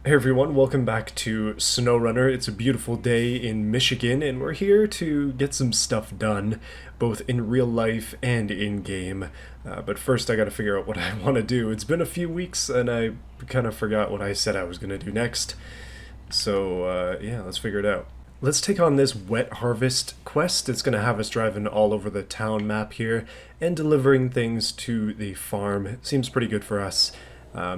Hey everyone, welcome back to SnowRunner. It's a beautiful day in Michigan, and we're here to get some stuff done, both in real life and in game. But first, I gotta figure out what I want to do. It's been a few weeks, and I kind of forgot what I said I was gonna do next. So, yeah, let's figure it out. Let's take on this wet harvest quest. It's gonna have us driving all over the town map here and delivering things to the farm. Seems pretty good for us.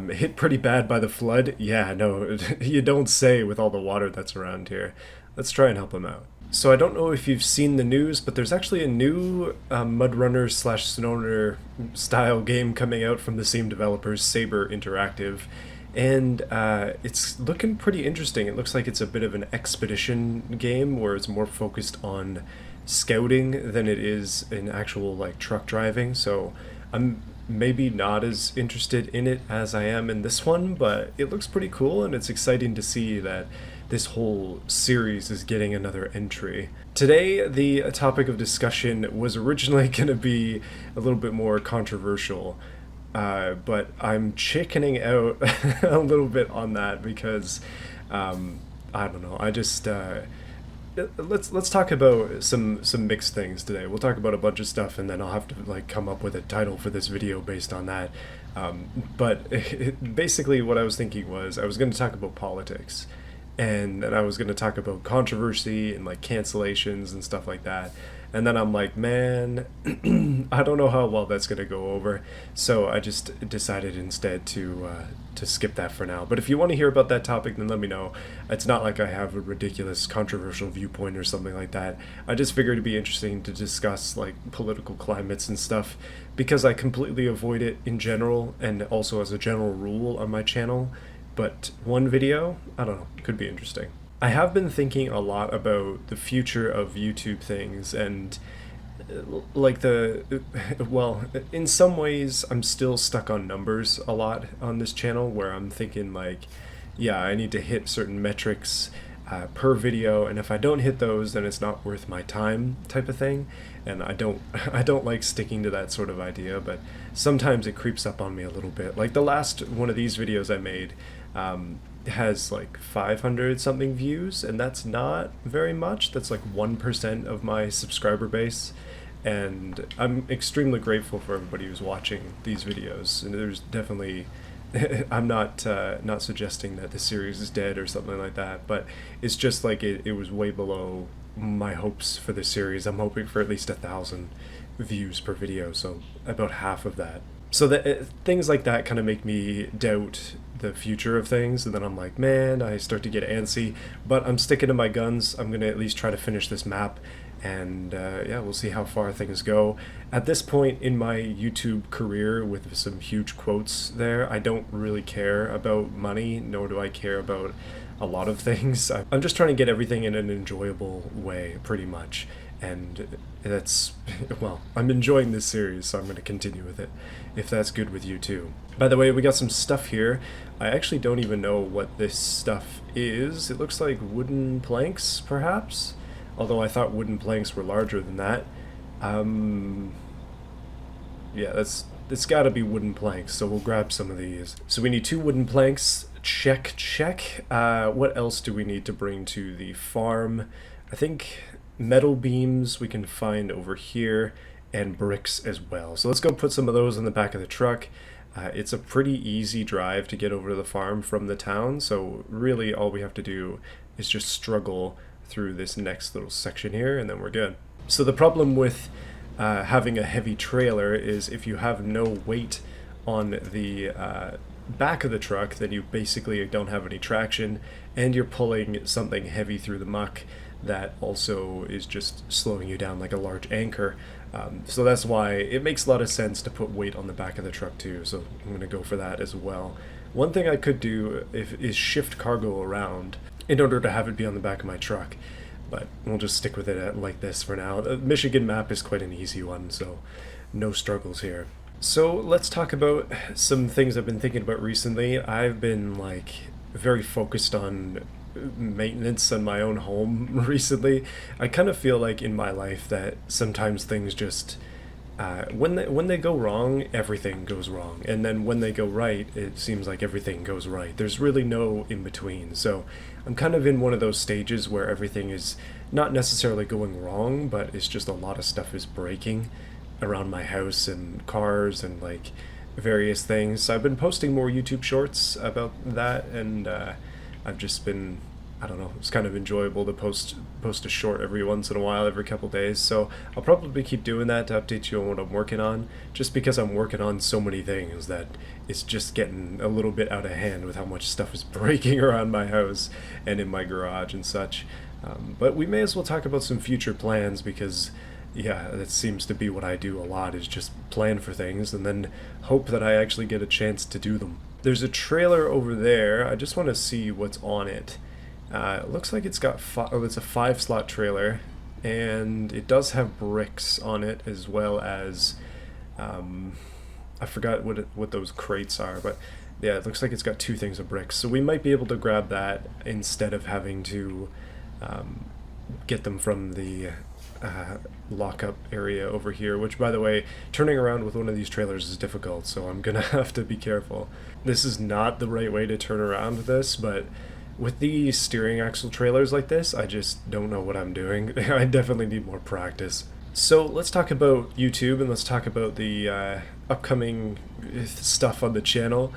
Hit pretty bad by the flood. Yeah, no, you don't say with all the water that's around here. Let's try and help him out. So I don't know if you've seen the news, but there's actually a new Mudrunner slash SnowRunner style game coming out from the same developers, Saber Interactive. And it's looking pretty interesting. It looks like it's a bit of an expedition game where it's more focused on scouting than it is in actual like truck driving. So I'm maybe not as interested in it as I am in this one, but it looks pretty cool and it's exciting to see that this whole series is getting another entry. Today, the topic of discussion was originally going to be a little bit more controversial, but I'm chickening out a little bit on that because I don't know. Let's talk about some mixed things today. We'll talk about a bunch of stuff, and then I'll have to like come up with a title for this video based on that. But basically, what I was thinking was I was going to talk about politics, and then I was going to talk about controversy and like cancellations and stuff like that. And then I'm like, man, I don't know how well that's going to go over. So I just decided instead to skip that for now. But if you want to hear about that topic, then let me know. It's not like I have a ridiculous controversial viewpoint or something like that. I just figured it'd be interesting to discuss like political climates and stuff because I completely avoid it in general and also as a general rule on my channel. But one video, I don't know, could be interesting. I have been thinking a lot about the future of YouTube things and like well, in some ways I'm still stuck on numbers a lot on this channel where I'm thinking like, yeah, I need to hit certain metrics per video, and if I don't hit those, then it's not worth my time type of thing. And I don't I don't like sticking to that sort of idea, but sometimes it creeps up on me a little bit. Like the last one of these videos I made, has like 500 something views, and that's not very much. That's like 1% of my subscriber base, and I'm extremely grateful for everybody who's watching these videos. And there's definitely I'm not suggesting that the series is dead or something like that, but it's just like it was way below my hopes for the series. I'm hoping for at least 1,000 views per video, so about half of that. So that things like that kind of make me doubt the future of things, and then I'm like, man, I start to get antsy, but I'm sticking to my guns. I'm gonna at least try to finish this map, and yeah, we'll see how far things go. At this point in my YouTube career, with some huge quotes there, I don't really care about money, nor do I care about a lot of things. I'm just trying to get everything in an enjoyable way, pretty much. And that's, well, I'm enjoying this series, so I'm going to continue with it, if that's good with you too. By the way, we got some stuff here. I actually don't even know what this stuff is. It looks like wooden planks, perhaps? Although I thought wooden planks were larger than that. Yeah, it's gotta be wooden planks, so we'll grab some of these. So we need 2 wooden planks. Check, check. What else do we need to bring to the farm? I think metal beams we can find over here, and bricks as well. So let's go put some of those in the back of the truck. It's a pretty easy drive to get over to the farm from the town, so really all we have to do is just struggle through this next little section here, and then we're good. So the problem with having a heavy trailer is if you have no weight on the back of the truck, then you basically don't have any traction, and you're pulling something heavy through the muck that also is just slowing you down like a large anchor. So that's why it makes a lot of sense to put weight on the back of the truck too, so I'm going to go for that as well. One thing I could do is shift cargo around in order to have it be on the back of my truck, but we'll just stick with it like this for now. The Michigan map is quite an easy one, so no struggles here. So let's talk about some things I've been thinking about recently. I've been like very focused on maintenance on my own home recently. I kind of feel like in my life that sometimes things just when they go wrong, everything goes wrong, and then when they go right, it seems like everything goes right. There's really no in between. So I'm kind of in one of those stages where everything is not necessarily going wrong, but it's just a lot of stuff is breaking around my house and cars and like various things. So I've been posting more YouTube shorts about that, and I've just been, I don't know, it's kind of enjoyable to post a short every once in a while, every couple days. So I'll probably keep doing that to update you on what I'm working on, just because I'm working on so many things that it's just getting a little bit out of hand with how much stuff is breaking around my house and in my garage and such. But we may as well talk about some future plans, because yeah, that seems to be what I do a lot, is just plan for things and then hope that I actually get a chance to do them. There's a trailer over there. I just want to see what's on it. It looks like it's got it's a 5-slot trailer, and it does have bricks on it, as well as I forgot what those crates are, but yeah, it looks like it's got 2 things of bricks. So we might be able to grab that instead of having to get them from the lockup area over here, which, by the way, turning around with one of these trailers is difficult, so I'm gonna have to be careful. This is not the right way to turn around with this, but with the steering axle trailers like this, I just don't know what I'm doing. I definitely need more practice. So let's talk about YouTube, and let's talk about the upcoming stuff on the channel.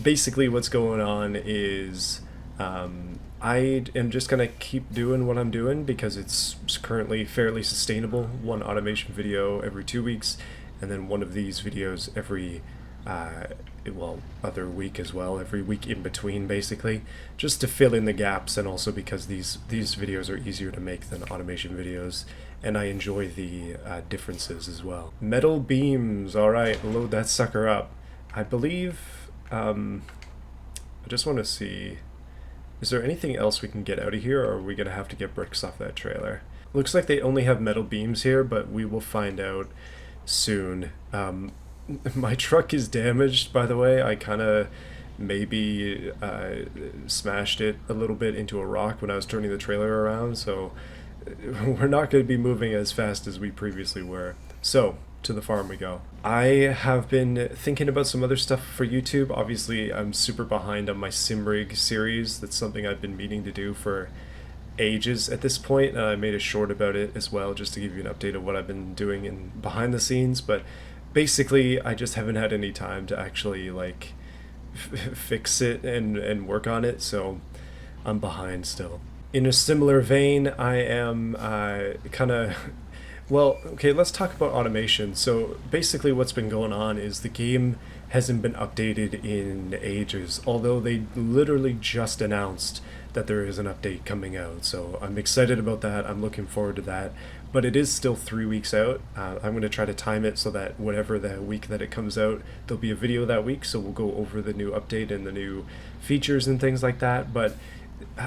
Basically what's going on is I am just going to keep doing what I'm doing, because it's currently fairly sustainable. One automation video every 2 weeks, and then one of these videos every other week as well, every week in between, basically, just to fill in the gaps, and also because these videos are easier to make than automation videos, and I enjoy the differences as well. Metal beams, alright, load that sucker up. I believe, I just want to see, is there anything else we can get out of here, or are we going to have to get bricks off that trailer? Looks like they only have metal beams here, but we will find out soon. My truck is damaged, by the way. I kind of maybe smashed it a little bit into a rock when I was turning the trailer around, so we're not going to be moving as fast as we previously were. So, to the farm we go. I have been thinking about some other stuff for YouTube. Obviously, I'm super behind on my SimRig series. That's something I've been meaning to do for ages at this point, and I made a short about it as well, just to give you an update of what I've been doing in behind the scenes. But basically, I just haven't had any time to actually like fix it and work on it, so I'm behind still. In a similar vein, I am well, okay, let's talk about automation. So basically what's been going on is the game hasn't been updated in ages, although they literally just announced that there is an update coming out. So I'm excited about that. I'm looking forward to that. But it is still 3 weeks out. I'm going to try to time it so that whatever the week that it comes out, there'll be a video that week. So we'll go over the new update and the new features and things like that. But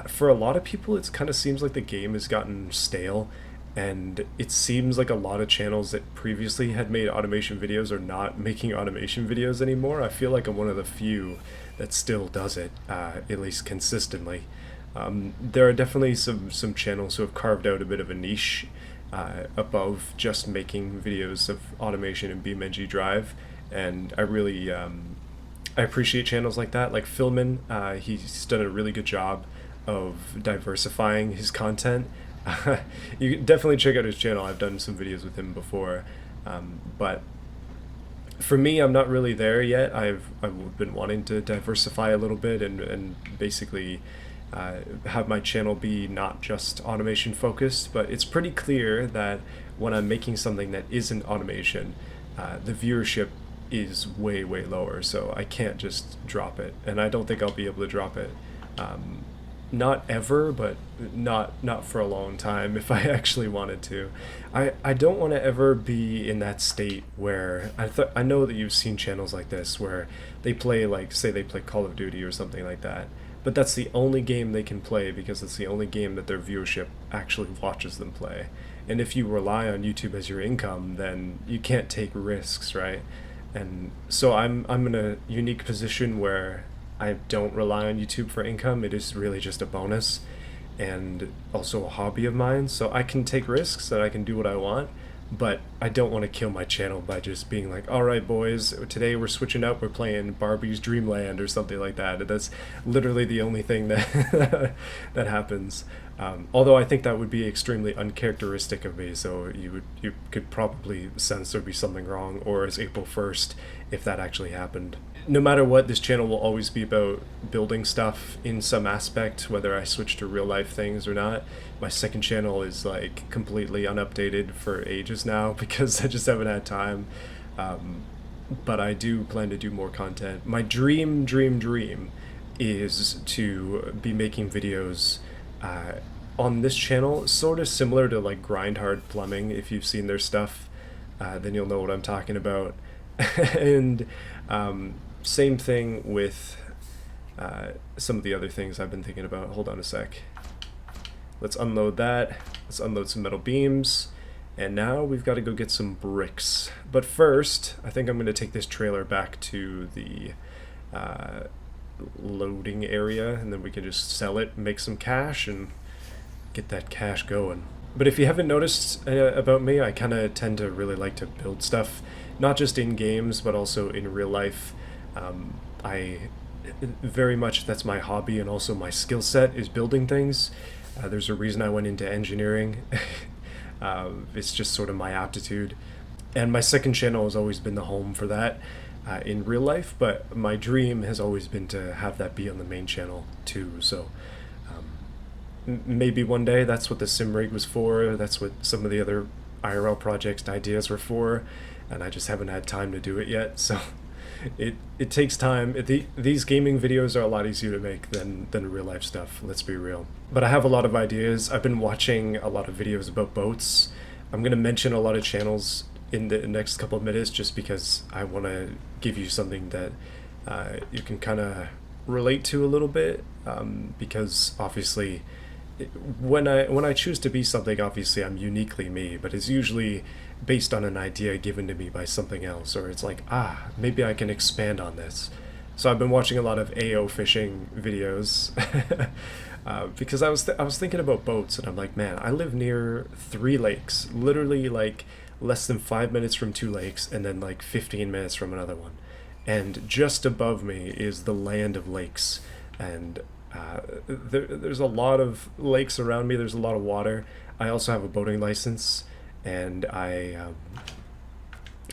for a lot of people, it kind of seems like the game has gotten stale. And it seems like a lot of channels that previously had made automation videos are not making automation videos anymore. I feel like I'm one of the few that still does it, at least consistently. There are definitely some channels who have carved out a bit of a niche above just making videos of automation in BeamNG Drive, and I really I appreciate channels like that. Like Philman, he's done a really good job of diversifying his content. You can definitely check out his channel. I've done some videos with him before, but for me, I'm not really there yet. I've been wanting to diversify a little bit and basically have my channel be not just automation focused, but it's pretty clear that when I'm making something that isn't automation, the viewership is way lower, so I can't just drop it, and I don't think I'll be able to drop it. Not ever, but not for a long time if I actually wanted to. I don't want to ever be in that state where I know that you've seen channels like this where they play, like, say they play Call of Duty or something like that, but that's the only game they can play because it's the only game that their viewership actually watches them play. And if you rely on YouTube as your income, then you can't take risks, right? And so I'm in a unique position where I don't rely on YouTube for income. It is really just a bonus and also a hobby of mine. So I can take risks and I can do what I want, but I don't want to kill my channel by just being like, all right, boys, today we're switching up, we're playing Barbie's Dreamland or something like that. That's literally the only thing that that happens. Although I think that would be extremely uncharacteristic of me, so you could probably sense there'd be something wrong, or it's April 1st if that actually happened. No matter what, this channel will always be about building stuff in some aspect, whether I switch to real life things or not. My second channel is like completely unupdated for ages now because I just haven't had time. But I do plan to do more content. My dream is to be making videos on this channel, sort of similar to like Grind Hard Plumbing. If you've seen their stuff, then you'll know what I'm talking about. And same thing with some of the other things I've been thinking about. Hold on a sec. Let's unload that. Let's unload some metal beams. And now we've got to go get some bricks. But first, I think I'm going to take this trailer back to the loading area, and then we can just sell it, make some cash, and get that cash going. But if you haven't noticed about me, I kind of tend to really like to build stuff, not just in games, but also in real life. I very much, that's my hobby, and also my skill set is building things. There's a reason I went into engineering. It's just sort of my aptitude. And my second channel has always been the home for that in real life, but my dream has always been to have that be on the main channel too. So maybe one day that's what the sim rig was for. That's what some of the other IRL projects ideas were for, and I just haven't had time to do it yet. So it takes time. These gaming videos are a lot easier to make than real life stuff, let's be real. But I have a lot of ideas. I've been watching a lot of videos about boats. I'm going to mention a lot of channels in the next couple of minutes just because I want to give you something that you can kind of relate to a little bit, because obviously when I choose to be something, obviously I'm uniquely me, but it's usually based on an idea given to me by something else, or it's like, maybe I can expand on this. So I've been watching a lot of AO fishing videos because I was thinking about boats, and I'm like, man, I live near 3 lakes, literally like less than 5 minutes from 2 lakes, and then like 15 minutes from another one. And just above me is the land of lakes, and there's a lot of lakes around me. There's a lot of water. I also have a boating license, and I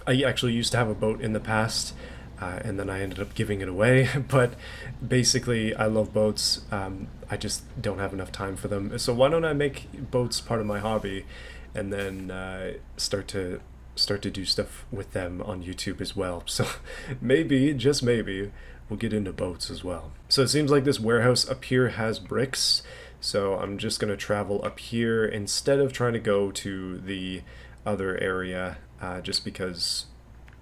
actually used to have a boat in the past, and then I ended up giving it away. But basically, I love boats. I just don't have enough time for them. So why don't I make boats part of my hobby, and then start to do stuff with them on YouTube as well. So maybe, just maybe, we'll get into boats as well. So it seems like this warehouse up here has bricks. So I'm just going to travel up here instead of trying to go to the other area, just because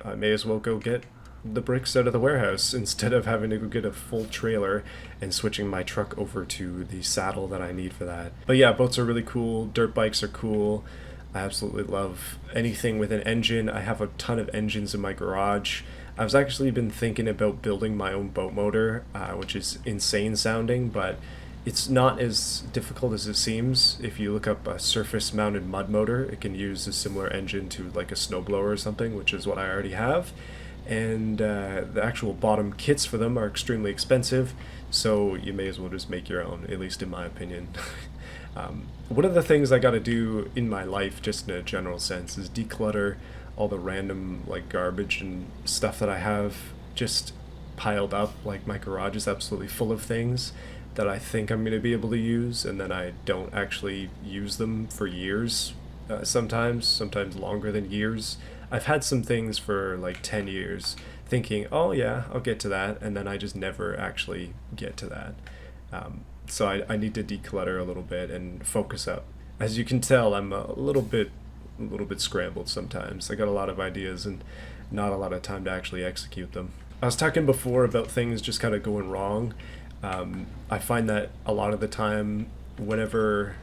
I may as well go get the bricks out of the warehouse instead of having to go get a full trailer and switching my truck over to the saddle that I need for that. But yeah, boats are really cool. Dirt bikes are cool. I absolutely love anything with an engine. I have a ton of engines in my garage. I've actually been thinking about building my own boat motor, which is insane sounding, but it's not as difficult as it seems. If you look up a surface-mounted mud motor, it can use a similar engine to like a snowblower or something, which is what I already have. And the actual bottom kits for them are extremely expensive, so you may as well just make your own, at least in my opinion. One of the things I got to do in my life, just in a general sense, is declutter all the random like garbage and stuff that I have just piled up. Like my garage is absolutely full of things that I think I'm going to be able to use, and then I don't actually use them for years, sometimes longer than years. I've had some things for like 10 years thinking, oh yeah, I'll get to that, and then I just never actually get to that. So I need to declutter a little bit and focus up. As you can tell, I'm a little bit scrambled sometimes. I got a lot of ideas and not a lot of time to actually execute them. I was talking before about things just kind of going wrong. I find that a lot of the time, whenever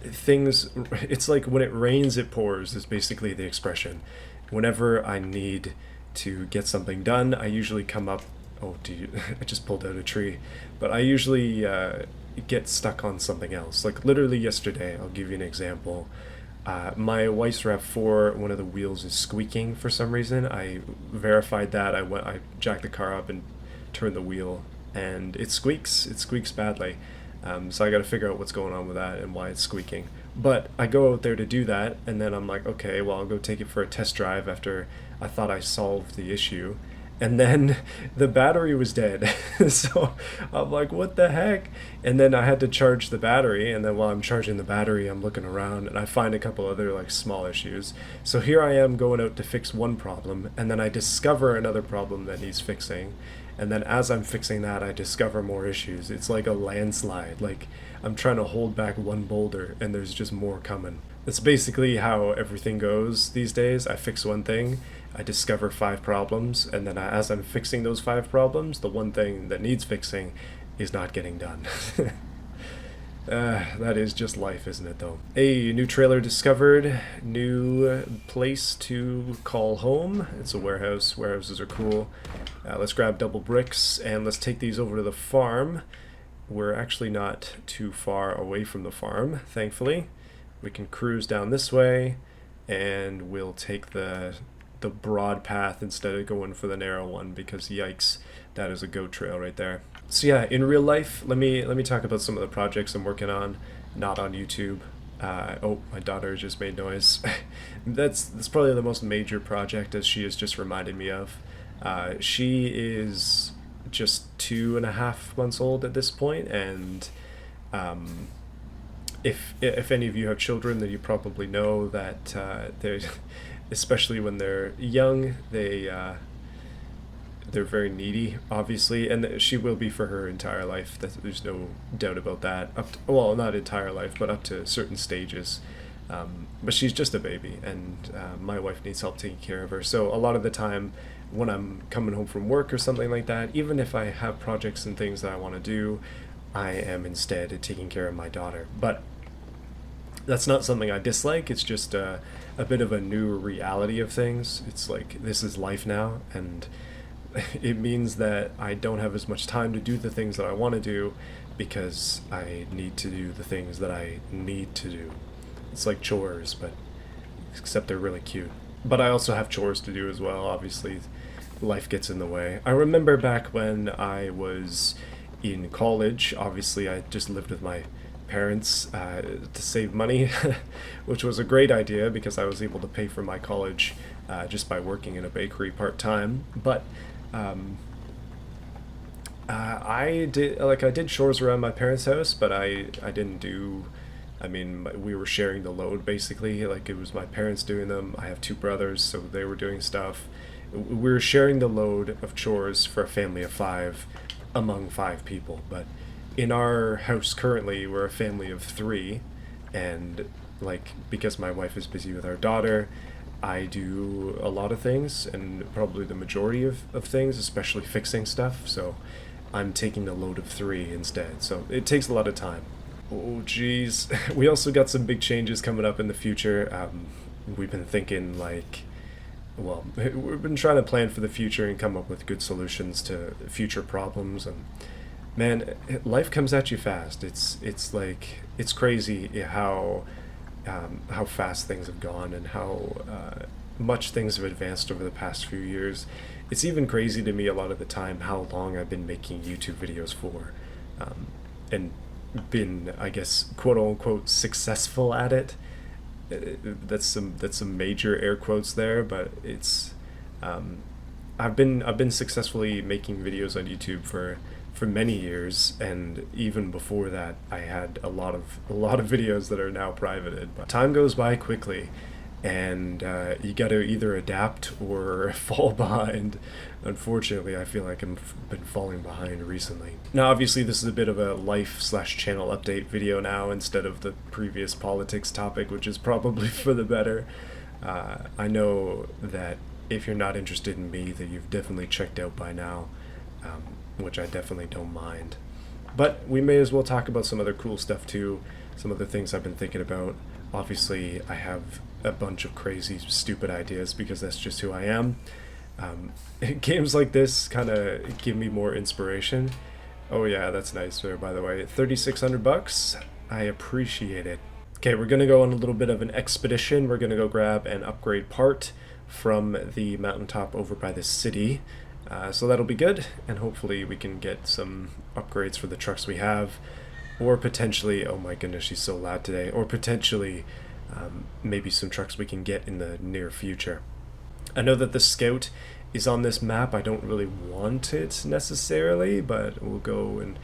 it's like when it rains, it pours, is basically the expression. Whenever I need to get something done, I usually come up, I just pulled out a tree, but I usually get stuck on something else. Like literally yesterday, I'll give you an example. My Weiss RAV4, one of the wheels is squeaking for some reason. I verified that. I jacked the car up and turned the wheel, and it squeaks. It squeaks badly. So I got to figure out what's going on with that and why it's squeaking. But I go out there to do that, and then I'm like, okay, well, I'll go take it for a test drive after I thought I solved the issue. And then the battery was dead. So I'm like, what the heck? And then I had to charge the battery. And then while I'm charging the battery, I'm looking around and I find a couple other like small issues. So here I am going out to fix one problem. And then I discover another problem that needs fixing. And then as I'm fixing that, I discover more issues. It's like a landslide. Like I'm trying to hold back one boulder and there's just more coming. That's basically how everything goes these days. I fix one thing, I discover 5 problems, and then as I'm fixing those 5 problems, the one thing that needs fixing is not getting done. That is just life, isn't it, though? A new trailer discovered, new place to call home. It's a warehouse. Warehouses are cool. Let's grab double bricks, and let's take these over to the farm. We're actually not too far away from the farm, thankfully. We can cruise down this way, and we'll take the broad path instead of going for the narrow one, because yikes, that is a goat trail right there. So yeah, in real life, let me talk about some of the projects I'm working on, not on YouTube. Oh, my daughter just made noise. That's probably the most major project, as she has just reminded me of. She is just 2.5 months old at this point, and if any of you have children, then you probably know that they, especially when they're young, they're very needy, obviously, and she will be for her entire life. There's no doubt about that. Well, not entire life, but up to certain stages. But she's just a baby, and my wife needs help taking care of her. So a lot of the time, when I'm coming home from work or something like that, even if I have projects and things that I want to do, I am instead taking care of my daughter. But that's not something I dislike. It's just a bit of a new reality of things. It's like, this is life now, and it means that I don't have as much time to do the things that I want to do, because I need to do the things that I need to do. It's like chores, but except they're really cute. But I also have chores to do as well. Obviously, life gets in the way. I remember back when I was in college, obviously I just lived with my parents to save money, which was a great idea because I was able to pay for my college just by working in a bakery part-time. But I did chores around my parents' house, but I didn't do. I mean, we were sharing the load basically. Like, it was my parents doing them. I have 2 brothers, so they were doing stuff. We were sharing the load of chores for a family of 5 among 5 people. But in our house currently, we're a family of 3, and like, because my wife is busy with our daughter, I do a lot of things, and probably the majority of things, especially fixing stuff. So I'm taking the load of 3 instead. So it takes a lot of time. Oh, geez. We also got some big changes coming up in the future. We've been thinking, like, well, we've been trying to plan for the future and come up with good solutions to future problems. And man, life comes at you fast. It's like, it's crazy how fast things have gone, and how much things have advanced over the past few years. It's even crazy to me a lot of the time how long I've been making YouTube videos for, and been, I guess, quote unquote, successful at it. That's some major air quotes there, but it's I've been successfully making videos on YouTube for many years, and even before that I had a lot of videos that are now privated. But time goes by quickly, and you got to either adapt or fall behind. Unfortunately, I feel like I've been falling behind recently. Now, obviously, this is a bit of a life/channel update video now, instead of the previous politics topic, which is probably for the better. I know that if you're not interested in me, that you've definitely checked out by now, which I definitely don't mind. But we may as well talk about some other cool stuff too, some other things I've been thinking about. Obviously, I have a bunch of crazy, stupid ideas, because that's just who I am. Games like this kind of give me more inspiration. Oh yeah, that's nice there, by the way. $3,600. I appreciate it. Okay, we're going to go on a little bit of an expedition. We're going to go grab an upgrade part from the mountaintop over by the city. So that'll be good, and hopefully we can get some upgrades for the trucks we have, or potentially, oh my goodness, she's so loud today, or potentially maybe some trucks we can get in the near future. I know that the Scout is on this map. I don't really want it necessarily, but we'll go and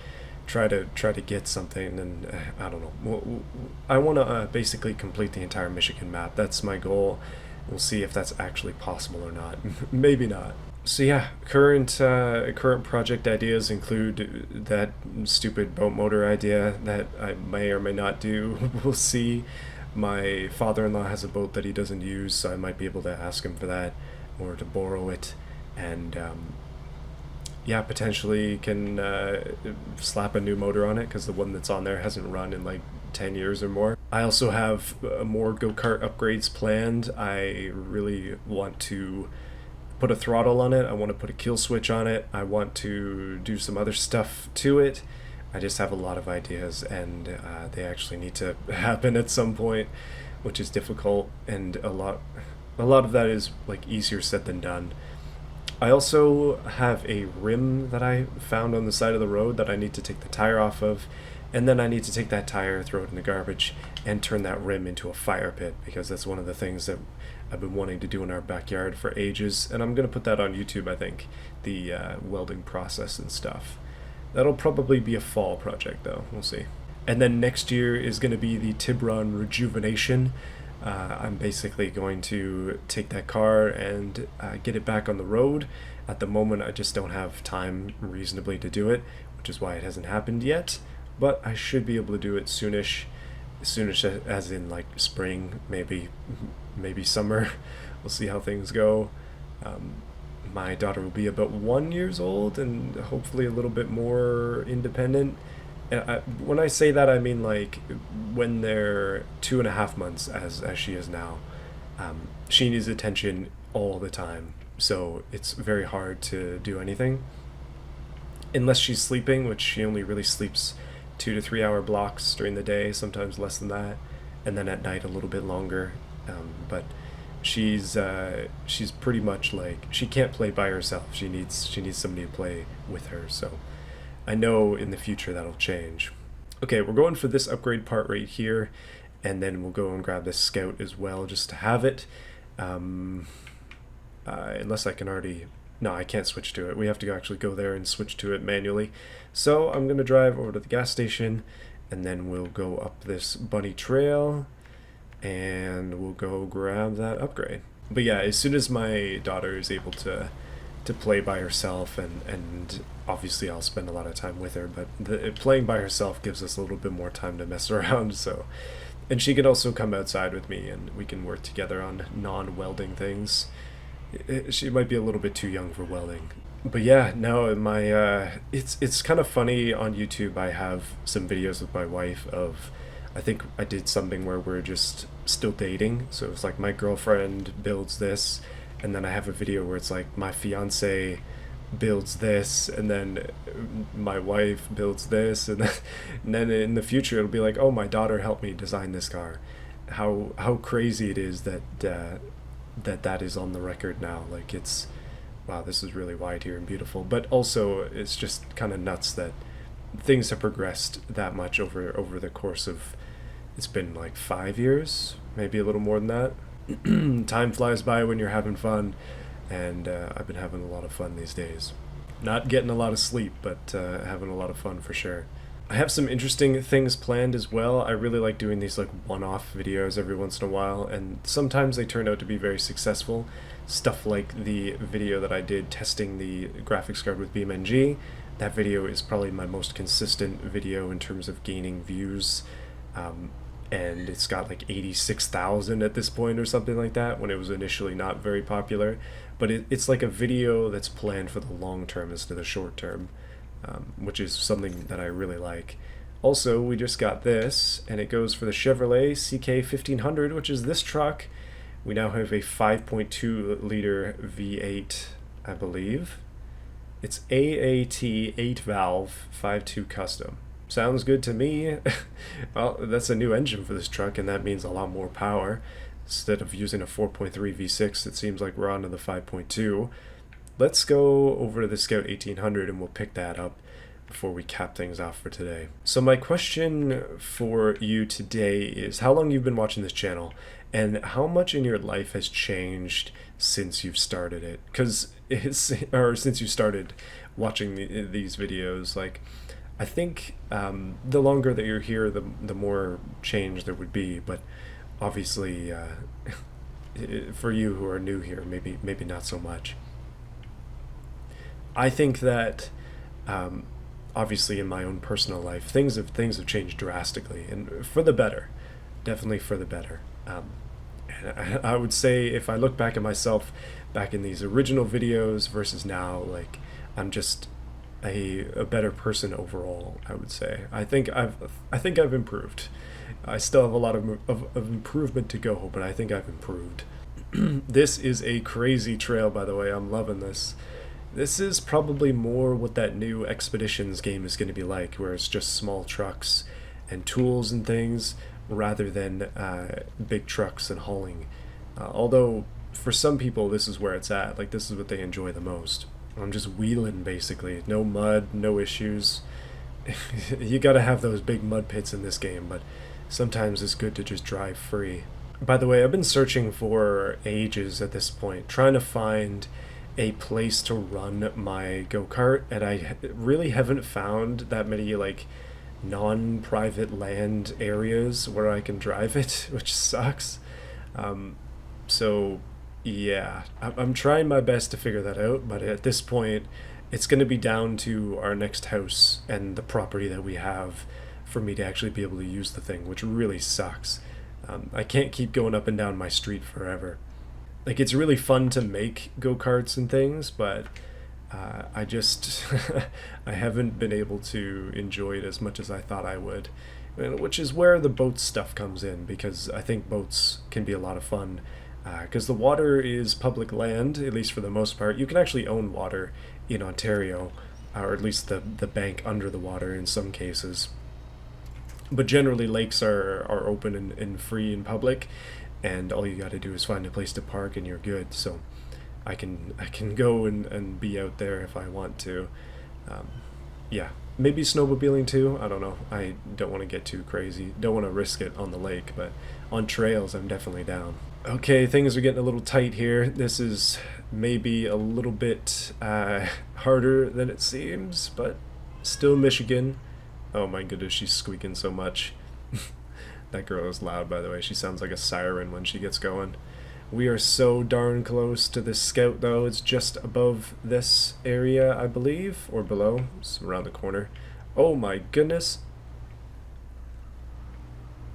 try to get something, and I don't know. I want to basically complete the entire Michigan map. That's my goal. We'll see if that's actually possible or not. Maybe not. So yeah, current project ideas include that stupid boat motor idea that I may or may not do. We'll see. My father-in-law has a boat that he doesn't use, so I might be able to ask him for that or to borrow it, and yeah, potentially can slap a new motor on it because the one that's on there hasn't run in like 10 years or more. I also have more go-kart upgrades planned. I really want to put a throttle on it. I want to put a kill switch on it. I want to do some other stuff to it. I just have a lot of ideas, and they actually need to happen at some point, which is difficult, and a lot of that is like easier said than done. I also have a rim that I found on the side of the road that I need to take the tire off of, and then I need to take that tire, throw it in the garbage, and turn that rim into a fire pit, because that's one of the things that I've been wanting to do in our backyard for ages, and I'm going to put that on YouTube, I think, the welding process and stuff. That'll probably be a fall project, though. We'll see. And then next year is going to be the Tiburon Rejuvenation. I'm basically going to take that car and get it back on the road. At the moment, I just don't have time reasonably to do it, which is why it hasn't happened yet. But I should be able to do it soonish as in like spring, maybe summer. We'll see how things go. My daughter will be about 1 year old and hopefully a little bit more independent. And when I say that, I mean like when they're 2.5 months, as she is now. She needs attention all the time, so it's very hard to do anything unless she's sleeping, which she only really sleeps 2 to 3 hour blocks during the day, sometimes less than that, and then at night a little bit longer. But she's pretty much like, she can't play by herself. She needs somebody to play with her. So I know in the future that'll change. Okay, we're going for this upgrade part right here, and then we'll go and grab this Scout as well, just to have it. Unless I can already... No, I can't switch to it. We have to actually go there and switch to it manually. So I'm going to drive over to the gas station, and then we'll go up this bunny trail, and we'll go grab that upgrade. But yeah, as soon as my daughter is able to play by herself, and obviously I'll spend a lot of time with her, but playing by herself gives us a little bit more time to mess around. So, and she can also come outside with me, and we can work together on non-welding things. She might be a little bit too young for welding. But yeah, no, it's kind of funny on YouTube. I have some videos with my wife of, I think I did something where we're just still dating. So it's like my girlfriend builds this, and then I have a video where it's like my fiance builds this, and then my wife builds this, and then in the future it'll be like, oh, my daughter helped me design this car. How crazy it is that that is on the record now. Like, it's, wow, this is really wide here and beautiful. But also it's just kind of nuts that things have progressed that much over the course of, it's been like 5 years, maybe a little more than that. Time flies by when you're having fun, and I've been having a lot of fun these days. Not getting a lot of sleep, but having a lot of fun for sure. I have some interesting things planned as well. I really like doing these like one-off videos every once in a while, and sometimes they turn out to be very successful. Stuff like the video that I did testing the graphics card with BeamNG. That video is probably my most consistent video in terms of gaining views, and it's got like 86,000 at this point or something like that, when it was initially not very popular. But it's like a video that's planned for the long term instead of the short term. Which is something that I really like. Also, we just got this, and it goes for the Chevrolet CK1500, which is this truck. We now have a 5.2 liter V8, I believe. It's AAT 8 valve 5.2 custom. Sounds good to me. Well, that's a new engine for this truck, and that means a lot more power. Instead of using a 4.3 V6, it seems like we're on to the 5.2. Let's go over to the Scout 1800 and we'll pick that up before we cap things off for today. So my question for you today is how long you've been watching this channel and how much in your life has changed since you've started it? Or since you started watching these videos. Like, I think the longer that you're here, the more change there would be. But obviously, for you who are new here, maybe not so much. I think that obviously in my own personal life, things have changed drastically, and for the better, definitely for the better. And I would say if I look back at myself back in these original videos versus now, like I'm just a better person overall. I would say I think I've improved. I still have a lot of improvement to go, but I think I've improved. This is a crazy trail, by the way. I'm loving this. This is probably more what that new Expeditions game is going to be like, where it's just small trucks and tools and things rather than big trucks and hauling. Although for some people this is where it's at. Like, this is what they enjoy the most. I'm just wheeling basically. No mud, no issues. You gotta have those big mud pits in this game, but sometimes it's good to just drive free. By the way, I've been searching for ages at this point, trying to find a place to run my go-kart, and I really haven't found that many like non-private land areas where I can drive it, which sucks. So yeah, I'm trying my best to figure that out, but at this point it's going to be down to our next house and the property that we have for me to actually be able to use the thing, which really sucks. I can't keep going up and down my street forever. Like, it's really fun to make go-karts and things, but I just I haven't been able to enjoy it as much as I thought I would, which is where the boat stuff comes in, because I think boats can be a lot of fun, because the water is public land, at least for the most part. You can actually own water in Ontario, or at least the bank under the water in some cases, but generally lakes are open and free and public, and all you got to do is find a place to park and you're good. So I can go and be out there if I want to. Yeah, maybe snowmobiling too. I don't know. I don't want to get too crazy. Don't want to risk it on the lake, but on trails I'm definitely down. Okay, things are getting a little tight here. This is maybe a little bit harder than it seems, but still Michigan. Oh my goodness, she's squeaking so much. That girl is loud, by the way. She sounds like a siren when she gets going. We are so darn close to this Scout, though. It's just above this area, I believe, or below. It's around the corner. Oh my goodness.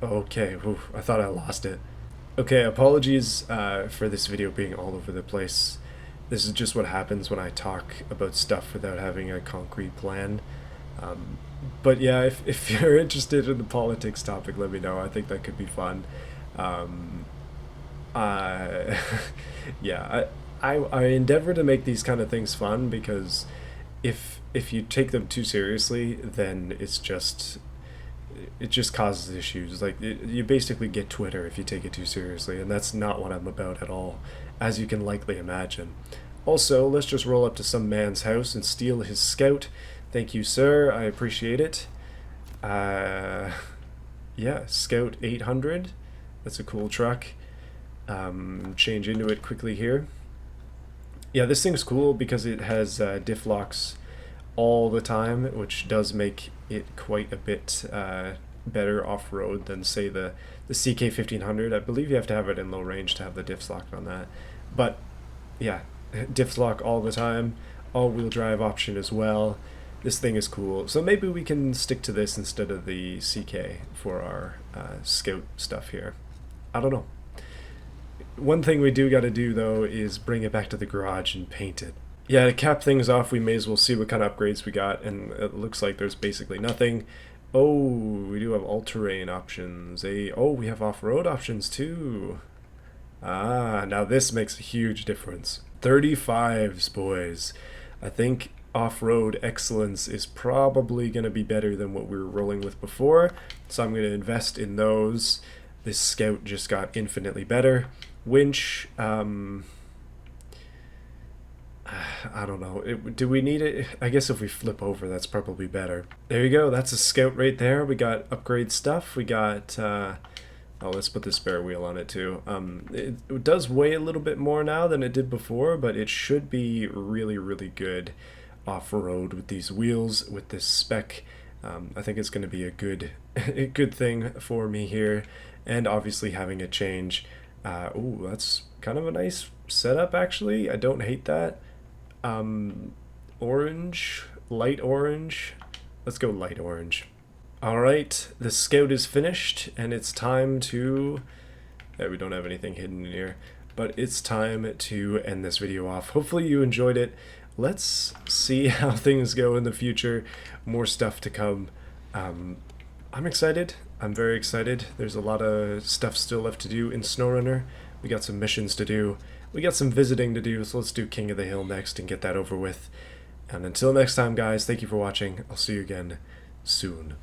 Okay, oof, I thought I lost it. Okay, apologies for this video being all over the place. This is just what happens when I talk about stuff without having a concrete plan. But yeah, if you're interested in the politics topic, let me know. I think that could be fun. Yeah, I endeavor to make these kind of things fun, because if you take them too seriously, then it just causes issues. Like, you basically get Twitter if you take it too seriously, and that's not what I'm about at all, as you can likely imagine. Also, let's just roll up to some man's house and steal his Scout. Thank you, sir. I appreciate it. Yeah, Scout 800. That's a cool truck. Change into it quickly here. Yeah, this thing's cool because it has diff locks all the time, which does make it quite a bit better off-road than, say, the CK 1500. I believe you have to have it in low range to have the diffs locked on that. But yeah, diffs lock all the time. All-wheel drive option as well. This thing is cool. So maybe we can stick to this instead of the CK for our Scout stuff here. I don't know. One thing we do got to do, though, is bring it back to the garage and paint it. Yeah, to cap things off, we may as well see what kind of upgrades we got, and it looks like there's basically nothing. Oh, we do have all-terrain options. Oh, we have off-road options, too. Ah, now this makes a huge difference. 35s, boys. I think off-road excellence is probably going to be better than what we were rolling with before, so I'm going to invest in those. This Scout just got infinitely better. Winch, I don't know. Do we need it? I guess if we flip over, that's probably better. There you go. That's a Scout right there. We got upgrade stuff. We got... oh, let's put the spare wheel on it too. It does weigh a little bit more now than it did before, but it should be really, really good off-road with these wheels, with this spec. I think it's going to be a good, a good thing for me here, and obviously having a change. Ooh, that's kind of a nice setup actually. I don't hate that. Orange, light orange. Let's go light orange. Alright, the Scout is finished, and it's time to... we don't have anything hidden in here, but it's time to end this video off. Hopefully you enjoyed it. Let's see how things go in the future. More stuff to come. I'm excited. I'm very excited. There's a lot of stuff still left to do in SnowRunner. We got some missions to do. We got some visiting to do, so let's do King of the Hill next and get that over with. And until next time, guys, thank you for watching. I'll see you again soon.